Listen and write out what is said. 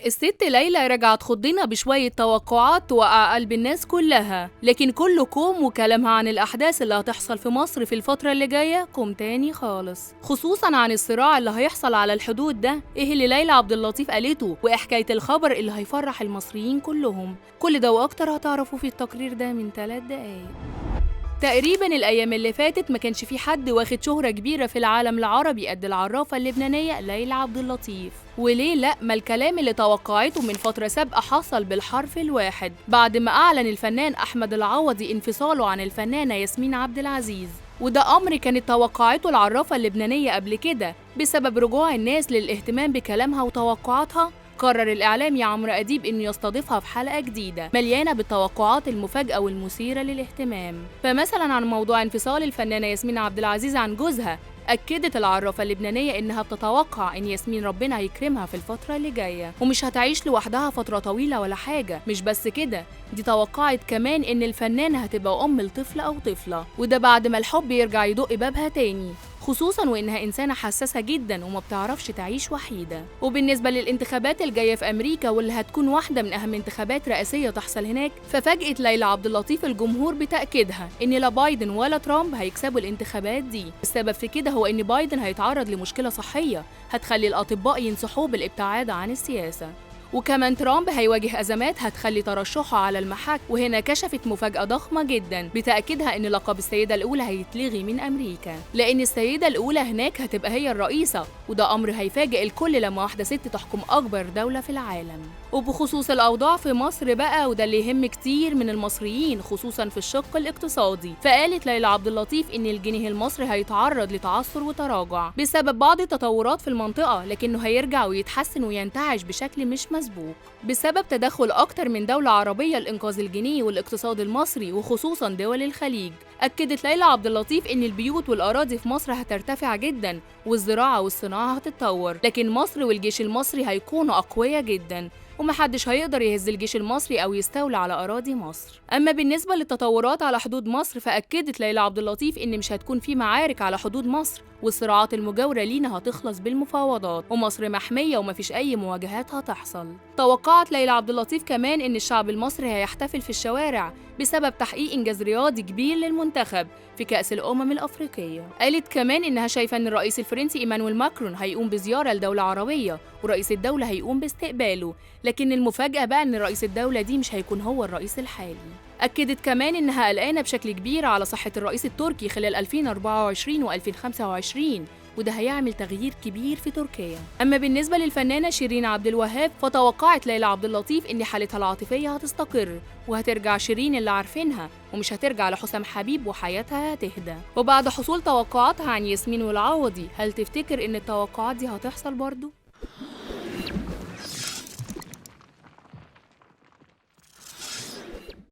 الست ليلى رجعت تخضنا بشوية توقعات توقع قلب الناس كلها، لكن كله كوم وكلامها عن الأحداث اللي هتحصل في مصر في الفترة اللي جاية كوم تاني خالص، خصوصا عن الصراع اللي هيحصل على الحدود ده. ايه اللي ليلى عبد اللطيف قالته وايه حكاية الخبر اللي هيفرح المصريين كلهم؟ كل ده واكتر هتعرفوا في التقرير ده من 3 دقايق. تقريبا الأيام اللي فاتت ما كانش في حد واخد شهرة كبيرة في العالم العربي قد العرافة اللبنانية ليلى عبد اللطيف. وليه لأ، ما الكلام اللي توقعته من فترة سابقة حصل بالحرف الواحد بعد ما أعلن الفنان أحمد العوضي انفصاله عن الفنانة ياسمين عبد العزيز. وده أمر كانت توقعته العرافة اللبنانية قبل كده بسبب رجوع الناس للاهتمام بكلامها وتوقعاتها. قرر الإعلامي عمرو أديب إنه يستضيفها في حلقة جديدة مليانة بالتوقعات المفاجئة والمثيرة للاهتمام. فمثلا عن موضوع انفصال الفنانة ياسمين عبد العزيز عن جوزها، أكدت العرافة اللبنانية إنها بتتوقع إن ياسمين ربنا هيكرمها في الفترة اللي جاية ومش هتعيش لوحدها فترة طويلة ولا حاجة. مش بس كده، دي توقعت كمان إن الفنانة هتبقى أم لطفل أو طفلة، وده بعد ما الحب يرجع يدق بابها تاني، خصوصا وإنها إنسانة حساسة جدا وما بتعرفش تعيش وحيدة. وبالنسبة للانتخابات الجاية في أمريكا واللي هتكون واحدة من أهم انتخابات رئاسية تحصل هناك، ففاجأت ليلى عبد اللطيف الجمهور بتأكيدها إن لا بايدن ولا ترامب هيكسبوا الانتخابات دي. السبب في كده هو إن بايدن هيتعرض لمشكلة صحية هتخلي الأطباء ينصحوه بالابتعاد عن السياسة، وكمان ترامب هيواجه أزمات هتخلي ترشحه على المحك. وهنا كشفت مفاجأة ضخمة جدا بتأكيدها إن لقب السيدة الأولى هيتلغي من أمريكا، لأن السيدة الأولى هناك هتبقى هي الرئيسة، وده أمر هيفاجئ الكل لما واحدة ست تحكم أكبر دولة في العالم. وبخصوص الأوضاع في مصر بقى، وده اللي يهم كتير من المصريين خصوصا في الشق الاقتصادي، فقالت ليلى عبد اللطيف إن الجنيه المصري هيتعرض لتعثر وتراجع بسبب بعض التطورات في المنطقة، لكنه هيرجع ويتحسن وينتعش بشكل مش مسبوق بسبب تدخل أكتر من دولة عربية لإنقاذ الجنيه والاقتصاد المصري وخصوصا دول الخليج. أكدت ليلى عبد اللطيف إن البيوت والأراضي في مصر هترتفع جدا والزراعة والصناعة هتتطور، لكن مصر والجيش المصري هيكونوا أقوياء جدا ومحدش هيقدر يهز الجيش المصري أو يستولى على أراضي مصر. أما بالنسبة للتطورات على حدود مصر، فأكدت ليلى عبد اللطيف إن مش هتكون في معارك على حدود مصر، والصراعات المجاورة لينا هتخلص بالمفاوضات، ومصر محمية ومفيش أي مواجهات هتحصل. توقعت ليلى عبد اللطيف كمان إن الشعب المصري هيحتفل في الشوارع بسبب تحقيق إنجاز رياضي كبير للمنتخب في كأس الأمم الأفريقية. قالت كمان إنها شايفة إن الرئيس الفرنسي إيمانويل ماكرون هيقوم بزيارة لدولة عربية ورئيس الدولة هيقوم باستقباله، لكن المفاجأة بقى إن رئيس الدولة دي مش هيكون هو الرئيس الحالي. أكدت كمان إنها قلقانة بشكل كبير على صحة الرئيس التركي خلال 2024 و2025، وده هيعمل تغيير كبير في تركيا. أما بالنسبة للفنانة شيرين عبد الوهاب، فتوقعت ليلى عبد اللطيف إن حالتها العاطفية هتستقر وهترجع شيرين اللي عارفينها، ومش هترجع لحسام حبيب وحياتها هتهدى. وبعد حصول توقعاتها عن ياسمين والعوضي، هل تفتكر إن التوقعات دي هتحصل برضو؟